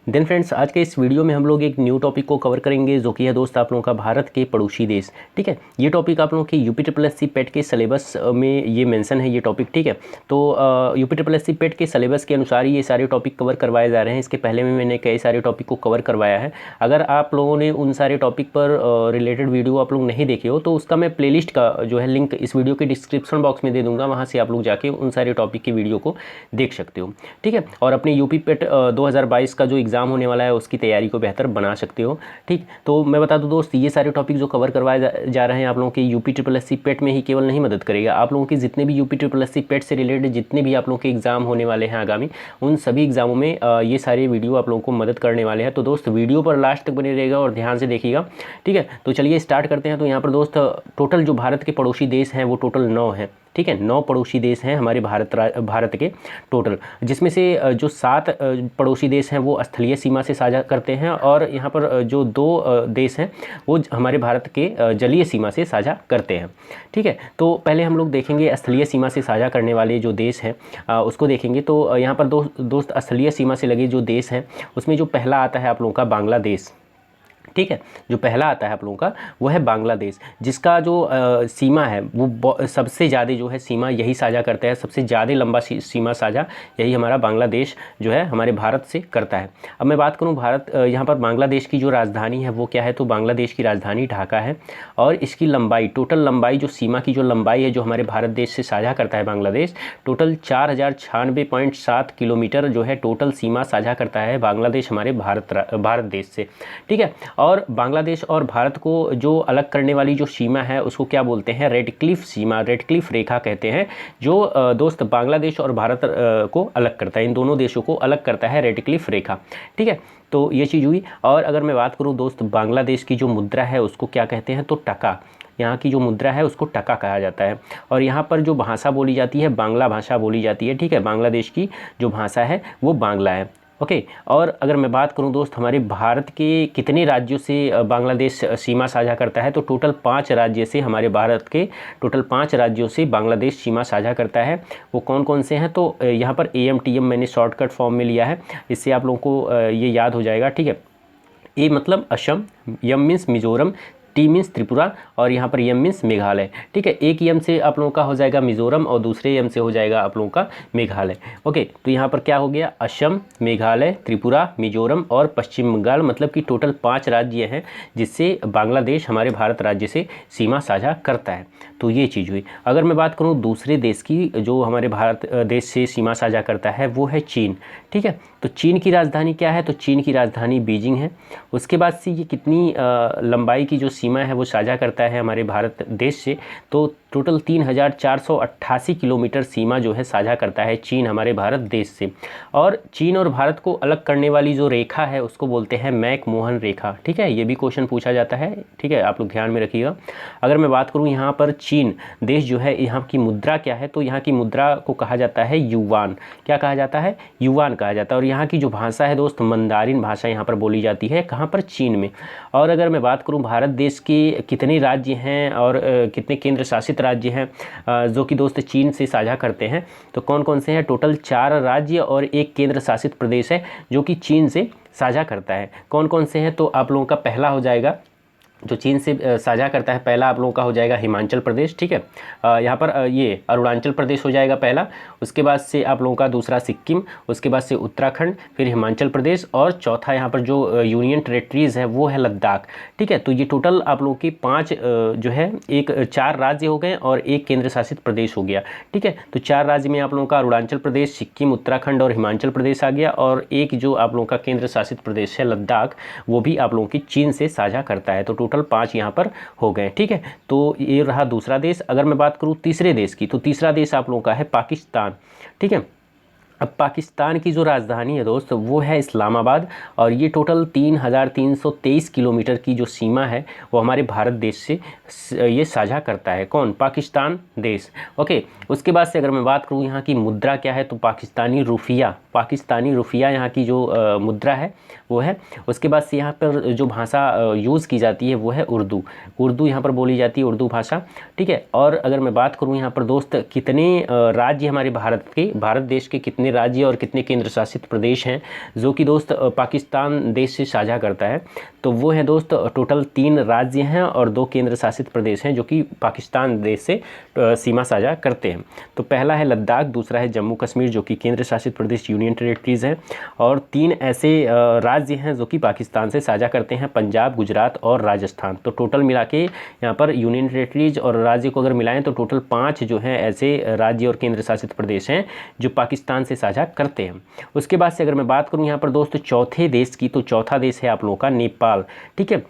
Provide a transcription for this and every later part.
Then friends, आज के इस वीडियो में हम लोग एक न्यू टॉपिक को कवर करेंगे जो कि है दोस्त आप लोगों का भारत के पड़ोसी देश। ठीक है, ये टॉपिक आप लोगों के यूपी पेट के सिलेबस में ये मेंशन है ये टॉपिक। ठीक है, तो यूपी पेट के सिलेबस के अनुसार ही ये सारे टॉपिक कवर करवाए जा रहे हैं। इसके पहले में मैंने कई सारे टॉपिक को कवर करवाया है। अगर आप लोगों ने उन सारे टॉपिक पर रिलेटेड वीडियो आप लोग नहीं देखे हो तो उसका मैं प्लेलिस्ट का जो है लिंक इस वीडियो के डिस्क्रिप्शन बॉक्स में दे दूँगा, वहाँ से आप लोग जाके उन सारे टॉपिक की वीडियो को देख सकते हो। ठीक है, और अपने यूपी पेट 2022 का जो एग्ज़ाम होने वाला है उसकी तैयारी को बेहतर बना सकते हो। ठीक, तो मैं बता दूं दोस्त, ये सारे टॉपिक जो कवर करवाए जा रहे हैं आप लोगों के यूपी पेट में ही केवल नहीं मदद करेगा, आप लोगों के जितने भी यूपी पेट से रिलेटेड जितने भी आप लोगों के एग्ज़ाम होने वाले हैं आगामी, उन सभी एग्ज़ामों में ये सारे वीडियो आप लोगों को मदद करने वाले हैं। तो दोस्त वीडियो पर लास्ट तक बने रहेगा और ध्यान से देखिएगा। ठीक है, तो चलिए स्टार्ट करते हैं। तो यहाँ पर दोस्त टोटल जो भारत के पड़ोसी देश हैं वो टोटल 9 हैं। ठीक है, 9 पड़ोसी देश हैं हमारे भारत के टोटल, जिसमें से जो 7 पड़ोसी देश हैं वो स्थलीय सीमा से साझा करते हैं और यहाँ पर जो 2 देश हैं वो हमारे भारत के जलीय सीमा से साझा करते हैं। ठीक है, तो पहले हम लोग देखेंगे स्थलीय सीमा से साझा करने वाले जो देश हैं उसको देखेंगे। तो यहाँ पर दोस्त स्थलीय सीमा से लगे जो देश हैं उसमें जो पहला आता है आप लोगों का बांग्लादेश। ठीक है, जो पहला आता है आप लोगों का वो है बांग्लादेश, जिसका जो सीमा है वो सबसे ज़्यादा जो है सीमा यही साझा करता है, सबसे ज़्यादा लंबा सीमा साझा यही हमारा बांग्लादेश जो है हमारे भारत से करता है। अब मैं बात करूं भारत यहाँ पर बांग्लादेश की जो राजधानी है वो क्या है, तो बांग्लादेश की राजधानी ढाका है और इसकी लंबाई, टोटल लंबाई जो सीमा की जो लंबाई है जो हमारे भारत देश से साझा करता है बांग्लादेश, टोटल 4096.7 किलोमीटर जो है टोटल सीमा साझा करता है बांग्लादेश हमारे भारत देश से। ठीक है, और बांग्लादेश और भारत को जो अलग करने वाली जो सीमा है उसको क्या बोलते हैं, रेड क्लिफ सीमा, रेड क्लिफ रेखा कहते हैं, जो दोस्त बांग्लादेश और भारत को अलग करता है, इन दोनों देशों को अलग करता है रेड क्लिफ रेखा। ठीक है, तो ये चीज़ हुई। और अगर मैं बात करूँ दोस्त बांग्लादेश की जो मुद्रा है उसको क्या कहते हैं, तो टका, यहाँ की जो मुद्रा है उसको टका कहा जाता है। और यहाँ पर जो भाषा बोली जाती है बांग्ला भाषा बोली जाती है। ठीक है, बांग्लादेश की जो भाषा है वो बांग्ला है। ओके, और अगर मैं बात करूं दोस्त हमारे भारत के कितने राज्यों से बांग्लादेश सीमा साझा करता है, तो टोटल 5 राज्य से, हमारे भारत के टोटल 5 राज्यों से बांग्लादेश सीमा साझा करता है। वो कौन कौन से हैं, तो यहाँ पर AMTM मैंने शॉर्टकट फॉर्म में लिया है, इससे आप लोगों को ये याद हो जाएगा। ठीक है, ए मतलब Assam, M means Mizoram, T means Tripura और यहाँ पर M मीन्स मेघालय। ठीक है, एक M से आप लोगों का हो जाएगा मिजोरम और दूसरे M से हो जाएगा आप लोगों का मेघालय। ओके, तो यहाँ पर क्या हो गया, असम, मेघालय, त्रिपुरा, मिजोरम और पश्चिम बंगाल, मतलब कि टोटल 5 राज्य हैं जिससे बांग्लादेश हमारे भारत राज्य से सीमा साझा करता है। तो ये चीज़ हुई। अगर मैं बात करूँ दूसरे देश की जो हमारे भारत देश से सीमा साझा करता है वो है चीन। ठीक है, तो चीन की राजधानी क्या है, तो चीन की राजधानी बीजिंग है। उसके बाद से ये कितनी लंबाई की जो सीमा है वो साझा करता है हमारे भारत देश से, तो टोटल 3488 किलोमीटर सीमा जो है साझा करता है चीन हमारे भारत देश से। और चीन और भारत को अलग करने वाली जो रेखा है उसको बोलते हैं मैक-मोहन रेखा। ठीक है, ये भी क्वेश्चन पूछा जाता है। ठीक है, आप लोग ध्यान में रखिएगा। अगर मैं बात करूँ यहाँ पर चीन देश जो है, यहाँ की मुद्रा क्या है, तो यहाँ की मुद्रा को कहा जाता है युवान। क्या कहा जाता है, युवान कहा जाता है। और यहाँ की जो भाषा है दोस्त मंदारिन भाषा यहाँ पर बोली जाती है, कहाँ पर, चीन में। और अगर मैं बात करूँ भारत देश के कितने राज्य हैं और कितने केंद्र शासित राज्य हैं जो कि दोस्त चीन से साझा करते हैं, तो कौन कौन से हैं, टोटल 4 राज्य और 1 केंद्र शासित प्रदेश है जो कि चीन से साझा करता है। कौन कौन से हैं, तो आप लोगों का पहला हो जाएगा जो चीन से साझा करता है, पहला आप लोगों का हो जाएगा हिमाचल प्रदेश। ठीक है, यहाँ पर ये अरुणाचल प्रदेश हो जाएगा पहला। उसके बाद से आप लोगों का दूसरा सिक्किम, उसके बाद से उत्तराखंड, फिर हिमाचल प्रदेश और चौथा यहाँ पर जो यूनियन टेरेटरीज़ है वो है लद्दाख। ठीक है, तो ये टोटल आप लोगों की 5 जो है 4 राज्य हो गए और 1 केंद्र शासित प्रदेश हो गया। ठीक है, तो 4 राज्य में आप लोगों का अरुणाचल प्रदेश, सिक्किम, उत्तराखंड और हिमाचल प्रदेश आ गया, और एक जो आप लोगों का केंद्र शासित प्रदेश है लद्दाख, वो भी आप लोगों की चीन से साझा करता है। तो टोटल 5 यहाँ पर हो गए। ठीक है, तो ये रहा दूसरा देश। अगर मैं बात करूँ तीसरे देश की, तो तीसरा देश आप लोगों का है पाकिस्तान। ठीक है, अब पाकिस्तान की जो राजधानी है दोस्त वो है इस्लामाबाद, और ये टोटल 3323 किलोमीटर की जो सीमा है वो हमारे भारत देश से ये साझा करता है। कौन, पाकिस्तान देश। ओके, उसके बाद से अगर मैं बात करूँ यहाँ की मुद्रा क्या है, तो पाकिस्तानी रुपया यहाँ की जो मुद्रा है वो है। उसके बाद से यहाँ पर जो भाषा यूज़ की जाती है वो है उर्दू यहाँ पर बोली जाती है, उर्दू भाषा। ठीक है, और अगर मैं बात करूँ यहाँ पर दोस्त कितने राज्य हमारे भारत देश के कितने राज्य और कितने केंद्र शासित प्रदेश हैं जो कि दोस्त पाकिस्तान देश से साझा करता है? तो वो है दोस्त टोटल 3 राज्य हैं और 2 केंद्र शासित प्रदेश हैं जो कि पाकिस्तान देश से सीमा साझा करते हैं। तो पहला है लद्दाख, दूसरा है जम्मू कश्मीर जो कि केंद्र शासित प्रदेश यूनियन टेरिटरीज़ है, और 3 ऐसे राज्य हैं जो कि पाकिस्तान से साझा करते हैं, पंजाब, गुजरात और राजस्थान। तो टोटल मिला के यहाँ पर यूनियन टेरिटरीज और राज्य को अगर मिलाएं तो टोटल 5 जो हैं ऐसे राज्य और केंद्र शासित प्रदेश हैं जो पाकिस्तान से साझा करते हैं। उसके बाद से अगर मैं बात करूँ यहाँ पर दोस्त चौथे देश की, तो चौथा देश है आप लोगों का नेपाल, ठीक है,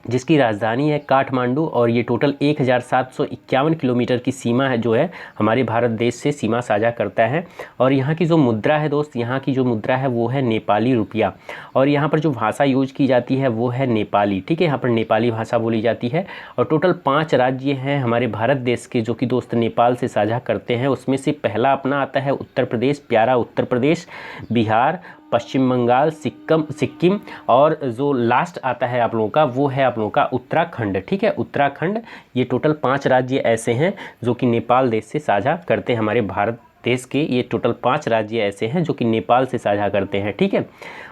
जिसकी राजधानी है काठमांडू, और ये टोटल 1751 किलोमीटर की सीमा है जो है हमारे भारत देश से सीमा साझा करता है। और यहाँ की जो मुद्रा है दोस्त, यहाँ की जो मुद्रा है वो है नेपाली रुपया, और यहाँ पर जो भाषा यूज की जाती है वो है नेपाली, ठीक है, यहाँ पर नेपाली भाषा बोली जाती है। और टोटल 5 राज्य हैं हमारे भारत देश के जो कि दोस्त नेपाल से साझा करते हैं। उसमें से पहला अपना आता है उत्तर प्रदेश, प्यारा उत्तर प्रदेश, बिहार, पश्चिम बंगाल, सिक्किम, और जो लास्ट आता है आप लोगों का वो है आप लोगों का उत्तराखंड, ठीक है, उत्तराखंड। ये टोटल 5 राज्य ऐसे हैं जो कि नेपाल देश से साझा करते हैं हमारे भारत देश के। ये टोटल 5 राज्य ऐसे हैं जो कि नेपाल से साझा करते हैं, ठीक है।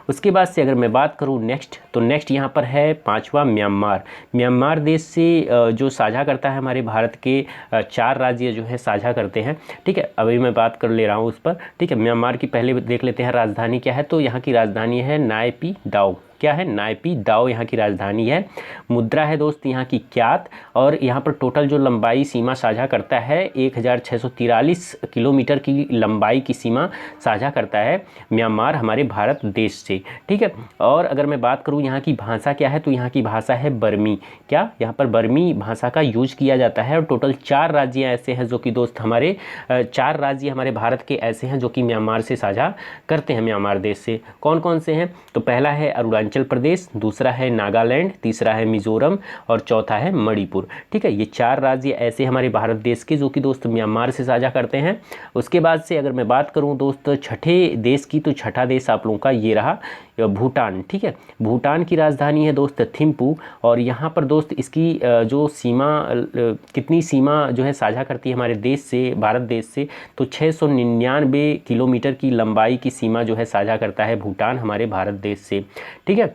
उसके बाद से अगर मैं बात करूं नेक्स्ट, तो नेक्स्ट यहाँ पर है 5वां म्यांमार। म्यांमार देश से जो साझा करता है हमारे भारत के 4 राज्य जो है साझा करते हैं, ठीक है। अभी मैं बात कर ले रहा हूँ उस पर, ठीक है। म्यांमार की पहले देख लेते हैं राजधानी क्या है। तो यहाँ की राजधानी है नायपीदाओ, क्या है, नायपीदाओ यहाँ की राजधानी है। मुद्रा है दोस्त यहाँ की क्यात, और यहाँ पर टोटल जो लंबाई सीमा साझा करता है 1643 किलोमीटर की लंबाई की सीमा साझा करता है म्यांमार हमारे भारत देश से, ठीक है। और अगर मैं बात करूँ यहाँ की भाषा क्या है, तो यहाँ की भाषा है बर्मी, क्या, यहाँ पर बर्मी भाषा का यूज किया जाता है। और टोटल 4 राज्य ऐसे हैं जो कि दोस्त हमारे 4 राज्य हमारे भारत के ऐसे हैं जो कि म्यांमार से साझा करते हैं म्यांमार देश से। कौन कौन से हैं? तो पहला है अरुणाचल प्रदेश, दूसरा है नागालैंड, तीसरा है मिजोरम और चौथा है मणिपुर, ठीक है। ये 4 राज्य ऐसे हमारे भारत देश के जो कि दोस्त म्यांमार से साझा करते हैं। उसके बाद से अगर मैं बात करूं दोस्त छठे देश की, तो छठा देश आप लोगों का ये रहा भूटान, ठीक है। भूटान की राजधानी है दोस्त थिम्पू, और यहाँ पर दोस्त इसकी जो सीमा कितनी सीमा जो है साझा करती है हमारे देश से, भारत देश से, तो 699 किलोमीटर की लंबाई की सीमा जो है साझा करता है भूटान हमारे भारत देश से, ठीक है।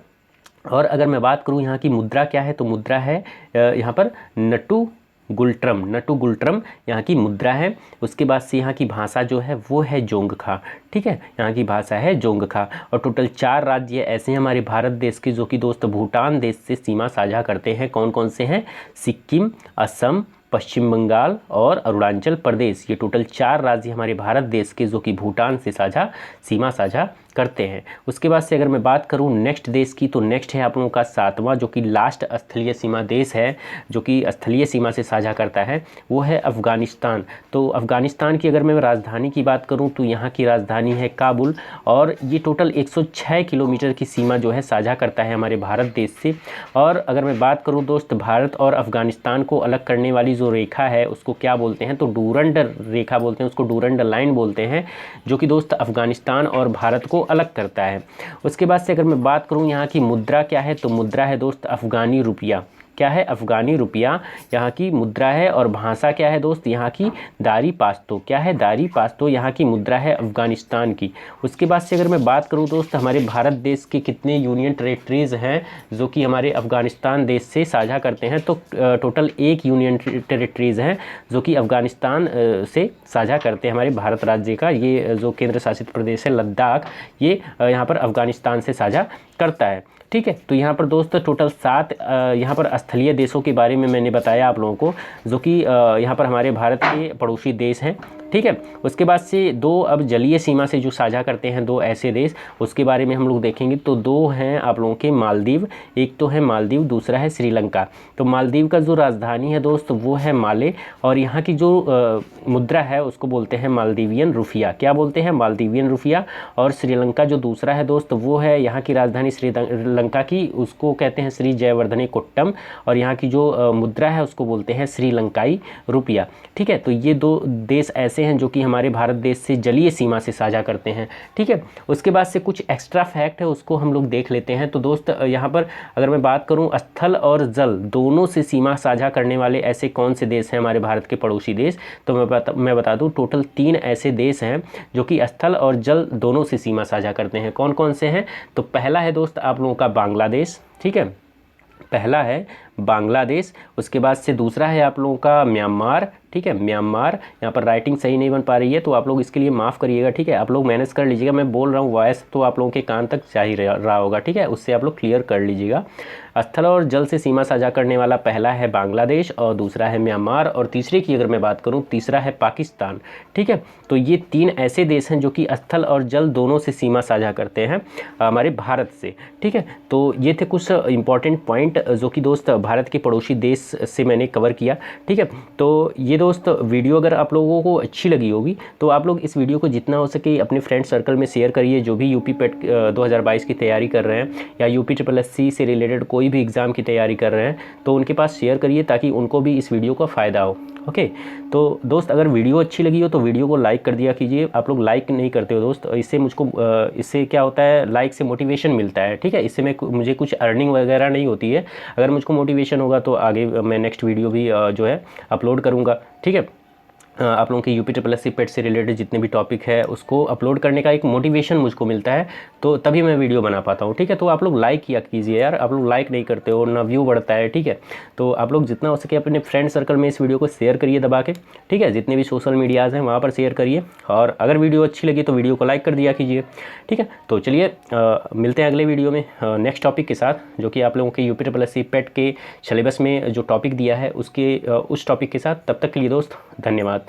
और अगर मैं बात करूँ यहाँ की मुद्रा क्या है, तो मुद्रा है यहाँ पर नटू गुल्ट्रम यहाँ की मुद्रा है। उसके बाद से यहाँ की भाषा जो है वो है जोंगखा, ठीक है, यहाँ की भाषा है जोंगखा। और टोटल 4 राज्य ऐसे हैं हमारे भारत देश के जो कि दोस्त भूटान देश से सीमा साझा करते हैं। कौन कौन से हैं? सिक्किम, असम, पश्चिम बंगाल और अरुणाचल प्रदेश। ये टोटल 4 राज्य हमारे भारत देश के जो कि भूटान से सीमा साझा करते हैं। उसके बाद से अगर मैं बात करूं नेक्स्ट देश की, तो नेक्स्ट है आप लोगों का 7वां जो कि लास्ट स्थलीय सीमा देश है जो कि स्थलीय सीमा से साझा करता है, वो है अफ़गानिस्तान। तो अफ़गानिस्तान की अगर मैं राजधानी की बात करूं तो यहाँ की राजधानी है काबुल, और ये टोटल 106 किलोमीटर की सीमा जो है साझा करता है हमारे भारत देश से। और अगर मैं बात करूँ दोस्त भारत और अफ़गानिस्तान को अलग करने वाली जो रेखा है उसको क्या बोलते हैं? तो डूरंड रेखा बोलते हैं, उसको डूरंड लाइन बोलते हैं, जो कि दोस्त अफ़गानिस्तान और भारत को अलग करता है। उसके बाद से अगर मैं बात करूं यहाँ की मुद्रा क्या है, तो मुद्रा है दोस्त अफ़गानी रुपया, क्या है? अफ़गानी रुपया यहाँ की मुद्रा है। और भाषा क्या है दोस्त? यहाँ की दारी पास्तो, क्या है? दारी पास्तो यहाँ की मुद्रा है अफ़गानिस्तान की। उसके बाद से अगर मैं बात करूँ दोस्त हमारे भारत देश के कितने यूनियन टेरिटरीज़ हैं जो कि हमारे अफ़गानिस्तान देश से साझा करते हैं, तो टोटल 1 यूनियन टेरिटरीज़ हैं जो कि अफ़गानिस्तान से साझा करते हैं हमारे भारत राज्य का। ये जो केंद्र शासित प्रदेश है लद्दाख, ये यहाँ पर अफ़गानिस्तान से साझा करता है, ठीक है। तो यहाँ पर दोस्त टोटल 7 यहाँ पर स्थलीय देशों के बारे में मैंने बताया आप लोगों को, जो कि यहाँ पर हमारे भारत के पड़ोसी देश हैं, ठीक है। उसके बाद से 2 अब जलीय सीमा से जो साझा करते हैं 2 ऐसे देश, उसके बारे में हम लोग देखेंगे। तो 2 हैं आप लोगों के मालदीव, एक तो है मालदीव, दूसरा है श्रीलंका। तो मालदीव का जो राजधानी है दोस्त वो है माले, और यहाँ की जो मुद्रा है उसको बोलते हैं मालदीवियन रुपया, क्या बोलते हैं? मालदीवियन रुपया। और श्रीलंका जो दूसरा है दोस्त वो है, यहाँ की राजधानी श्रीलंका की, उसको कहते हैं श्री जयवर्धने कोट्टम, और यहाँ की जो मुद्रा है उसको बोलते हैं श्रीलंकाई रुपया, ठीक है। तो ये 2 देश ऐसे ऐसे हैं जो कि हमारे भारत देश से जलीय सीमा से साझा करते हैं, ठीक है। उसके बाद से कुछ एक्स्ट्रा फैक्ट है उसको हम लोग देख लेते हैं। तो दोस्त यहाँ पर अगर मैं बात करूँ स्थल और जल दोनों से सीमा साझा करने वाले ऐसे कौन से देश हैं हमारे भारत के पड़ोसी देश, तो मैं बता दूँ टोटल 3 ऐसे देश हैं जो कि स्थल और जल दोनों से सीमा साझा करते हैं। कौन कौन से हैं? तो पहला है दोस्त आप लोगों का बांग्लादेश, ठीक है, पहला है बांग्लादेश। उसके बाद से दूसरा है आप लोगों का म्यांमार, ठीक है, म्यांमार। यहाँ पर राइटिंग सही नहीं बन पा रही है तो आप लोग इसके लिए माफ़ करिएगा, ठीक है, आप लोग मैनेज कर लीजिएगा। मैं बोल रहा हूँ वॉइस तो आप लोगों के कान तक जा ही रहा होगा, ठीक है, उससे आप लोग क्लियर कर लीजिएगा। स्थल और जल से सीमा साझा करने वाला पहला है बांग्लादेश और दूसरा है म्यांमार और तीसरे की अगर मैं बात करूँ तीसरा है पाकिस्तान, ठीक है। तो ये 3 ऐसे देश हैं जो कि स्थल और जल दोनों से सीमा साझा करते हैं हमारे भारत से, ठीक है। तो ये थे कुछ इंपॉर्टेंट पॉइंट जो कि दोस्त भारत के पड़ोसी देश से मैंने कवर किया, ठीक है। तो ये दोस्त वीडियो अगर आप लोगों को अच्छी लगी होगी तो आप लोग इस वीडियो को जितना हो सके अपने फ्रेंड सर्कल में शेयर करिए जो भी यूपी पेट 2022 की तैयारी कर रहे हैं या यूपी SSC से रिलेटेड कोई भी एग्ज़ाम की तैयारी कर रहे हैं तो उनके पास शेयर करिए ताकि उनको भी इस वीडियो का फ़ायदा हो। ओके, तो दोस्त अगर वीडियो अच्छी लगी हो तो वीडियो को लाइक कर दिया कीजिए। आप लोग लाइक नहीं करते हो दोस्त, इससे मुझको इससे क्या होता है, लाइक से मोटिवेशन मिलता है, ठीक है, इससे मुझे कुछ अर्निंग वगैरह नहीं होती है। अगर मुझको मोटिवेशन होगा तो आगे मैं नेक्स्ट वीडियो भी जो है अपलोड करूँगा, ठीक है। आप लोगों के यूपी SSC पेट से रिलेटेड जितने भी टॉपिक है उसको अपलोड करने का एक मोटिवेशन मुझको मिलता है तो तभी मैं वीडियो बना पाता हूँ, ठीक है। तो आप लोग लाइक किया कीजिए यार, आप लोग लाइक नहीं करते हो ना व्यू बढ़ता है, ठीक है। तो आप लोग जितना हो सके अपने फ्रेंड सर्कल में इस वीडियो को शेयर करिए दबा के, ठीक है, जितने भी सोशल मीडियाज़ हैं वहाँ पर शेयर करिए और अगर वीडियो अच्छी लगी तो वीडियो को लाइक कर दिया कीजिए, ठीक है। तो चलिए मिलते हैं अगले वीडियो में नेक्स्ट टॉपिक के साथ जो कि आप लोगों के यूपी SSC पेट के सिलेबस में जो टॉपिक दिया है उसके उस टॉपिक के साथ। तब तक के लिए दोस्त धन्यवाद।